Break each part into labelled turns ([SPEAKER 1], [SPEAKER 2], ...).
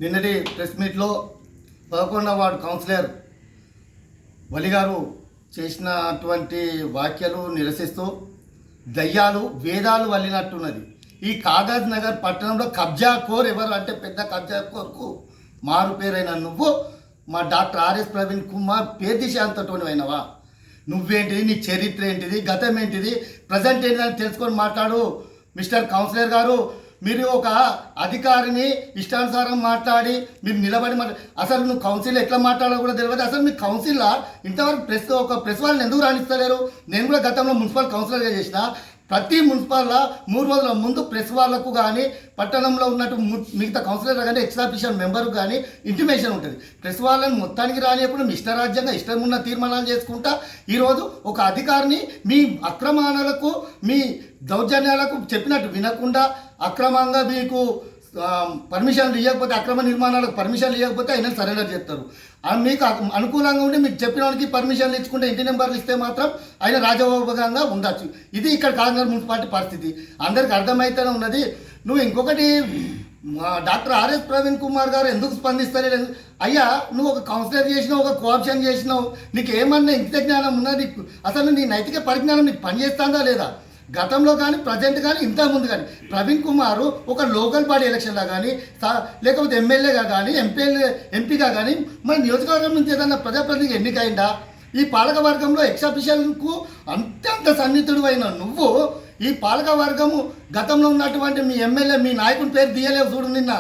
[SPEAKER 1] నిన్నటి ప్రెస్ మీట్లో 11వ ward councillor వలి గారు చేసినటువంటి వ్యాఖ్యలు నిరసిస్తూ దయ్యాలు వేదాలు వల్లినట్టున్నది. ఈ కాగజ్ నగర్ పట్టణంలో కబ్జా కోర్ ఎవరు అంటే పెద్ద కబ్జా కోర్కు మారు పేరైన నువ్వు మా డాక్టర్ ఆర్ఎస్ ప్రవీణ్ కుమార్ పేర్దిశాంతటోనివైనవా? నువ్వేంటిది, నీ చరిత్ర ఏంటిది, గతం ఏంటిది, ప్రజెంట్ ఏంటిదని తెలుసుకొని మాట్లాడు మిస్టర్ కౌన్సిలర్ గారు. మీరు ఒక అధికారిని ఇష్టానుసారం మాట్లాడి మీరు నిలబడి అసలు నువ్వు కౌన్సిల్ ఎట్లా మాట్లాడాలో కూడా తెలియదు. అసలు మీ కౌన్సిల్లో ఇంతవరకు ఒక ప్రెస్ వాళ్ళని ఎందుకు రాణిస్తలేరు? నేను కూడా గతంలో మున్సిపల్ కౌన్సిలర్గా చేసిన. ప్రతి మున్సిపల్లో 3 రోజుల ముందు ప్రెస్ వాళ్ళకు కానీ పట్టణంలో ఉన్నట్టు మిగతా కౌన్సిలర్ కానీ ఎక్స్ఆఫీషియల్ మెంబర్కు కానీ ఇంటిమేషన్ ఉంటుంది. ప్రెస్ వాళ్ళని మొత్తానికి రానియకుండా మీ ఇష్టరాజ్యంగా ఇష్టం ఉన్న తీర్మానాలు చేసుకుంటా ఈరోజు ఒక అధికారిని మీ అక్రమాలకు మీ దౌర్జన్యాలకు చెప్పినట్టు వినకుండా అక్రమంగా మీకు పర్మిషన్లు ఇవ్వకపోతే, అక్రమ నిర్మాణాలకు పర్మిషన్లు ఇవ్వకపోతే ఆయన సరెండర్ చేస్తారు. మీకు అనుకూలంగా ఉండి మీకు చెప్పిన వాళ్ళకి పర్మిషన్లు ఇచ్చుకుంటే ఇంటి నెంబర్లు ఇస్తే మాత్రం ఆయన రాజభోగంగా ఉండొచ్చు. ఇది ఇక్కడ కాకినాడ మున్సిపాలిటీ పరిస్థితి అందరికి అర్థమైతేనే ఉన్నది. నువ్వు ఇంకొకటి డాక్టర్ ఆర్ఎస్ ప్రవీణ్ కుమార్ గారు ఎందుకు స్పందిస్తలేదు? అయ్యా, నువ్వు ఒక కౌన్సిలర్ చేసినావు, ఒక కోఆప్షన్ చేసినావు, నీకు ఏమన్నా ఇంకిత జ్ఞానం ఉన్నది? అసలు నీ నైతిక పరిజ్ఞానం నీకు పనిచేస్తుందా లేదా? గతంలో కానీ ప్రజెంట్ కానీ ఇంతకుముందు కానీ ప్రవీణ్ కుమార్ ఒక లోకల్ బాడీ ఎలక్షన్లో కానీ లేకపోతే ఎమ్మెల్యేగా కానీ ఎంపీగా కానీ మన నియోజకవర్గం నుంచి ఏదన్నా ప్రజాప్రతినిధికి ఎన్నికైందా? ఈ పాలక వర్గంలో ఎక్సాఫీషియల్కు అత్యంత సన్నిహితుడు అయిన నువ్వు ఈ పాలక వర్గము గతంలో ఉన్నటువంటి మీ ఎమ్మెల్యే మీ నాయకుని పేరు తీయలేవు. చూడు, నిన్న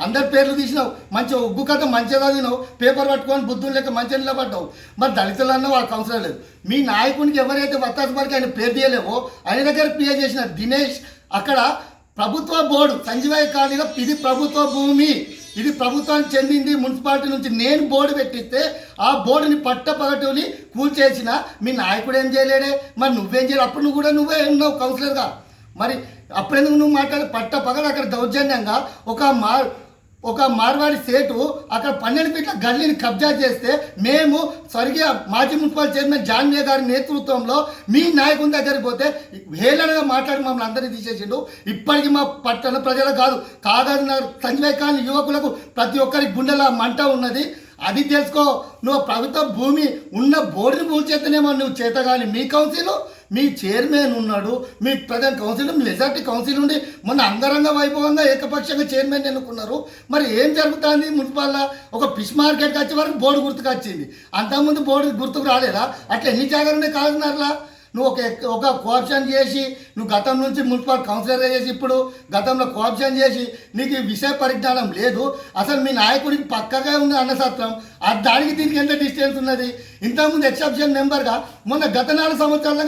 [SPEAKER 1] అందరి పేర్లు తీసినావు, మంచి ఒగ్గు కథ మంచిగా చదివినావు, పేపర్ పట్టుకొని బుద్ధులు లెక్క మంచిగా నిలబడ్డావు. మరి దళితులన్నా వాళ్ళకి అవసరం లేదు. మీ నాయకునికి ఎవరైతే వత్తాసుపరికి ఆయన పేరు తీయలేవో ఆయన దగ్గర పిఏ చేసిన దినేష్ అక్కడ ప్రభుత్వ బోర్డు సంజీవయ్య కాలనీలో ఇది ప్రభుత్వ భూమి, ఇది ప్రభుత్వానికి చెందింది, మున్సిపాలిటీ నుంచి నేను బోర్డు పెట్టిస్తే ఆ బోర్డుని పట్టపగటుని కూల్చేసిన మీ నాయకుడు ఏం చేయలేడే? మరి నువ్వేం చేయలేదు? అప్పుడు నువ్వే ఉన్నావు కౌన్సిలర్గా. మరి అప్పుడెందుకు నువ్వు మాట్లాడి పట్టపగలు అక్కడ దౌర్జన్యంగా ఒక మార్వాడి సేటు అక్కడ 12 ఫీట్ల గల్లీని కబ్జా చేస్తే మేము స్వర్గీయ మాజీ మున్సిపల్ చైర్మన్ జాన్వే గారి నేతృత్వంలో మీ నాయకుని దగ్గరికి పోతే హేళనగా మాట్లాడి మమ్మల్ని అందరినీ తీసేసిండు. ఇప్పటికీ మా పట్టణ ప్రజలకు కాదు, కాగజ్ నగర్ సంజయ్ ఖాన్ యువకులకు ప్రతి ఒక్కరికి గుండెల మంట ఉన్నది. అది తెలుసుకో. నువ్వు ప్రభుత్వ భూమి ఉన్న బోర్డుని కూల్చేస్తేనేమో నువ్వు చేత. కానీ మీ కౌన్సిల్, మీ చైర్మన్ ఉన్నాడు, మీ ప్రధాన కౌన్సిల్, మీ మెజార్టీ కౌన్సిల్ ఉండి మొన్న అంగరంగ వైభవంగా ఏకపక్షంగా చైర్మన్ ఎన్నుకున్నారు. మరి ఏం జరుగుతుంది మున్సిపాల్లో? ఒక ఫిష్ మార్కెట్కి వచ్చే వరకు బోర్డు గుర్తుకు వచ్చింది, అంతకుముందు బోర్డు గుర్తుకు రాలేదా? అట్లా ఎన్ని జాగ్రత్తలు కాదున్నారులా? నువ్వు ఒక కోఆప్షన్ చేసి నువ్వు గతం నుంచి మున్సిపల్ కౌన్సిలర్గా చేసి ఇప్పుడు గతంలో కోఆప్షన్ చేసి నీకు విషయ పరిజ్ఞానం లేదు. అసలు మీ నాయకుడికి పక్కగా ఉంది అన్నసత్రం, దానికి దీనికి ఎంత డిస్టెన్స్ ఉన్నది? ఇంతకుముందు ఎక్సెప్షన్ మెంబర్గా మొన్న గత 4 సంవత్సరాల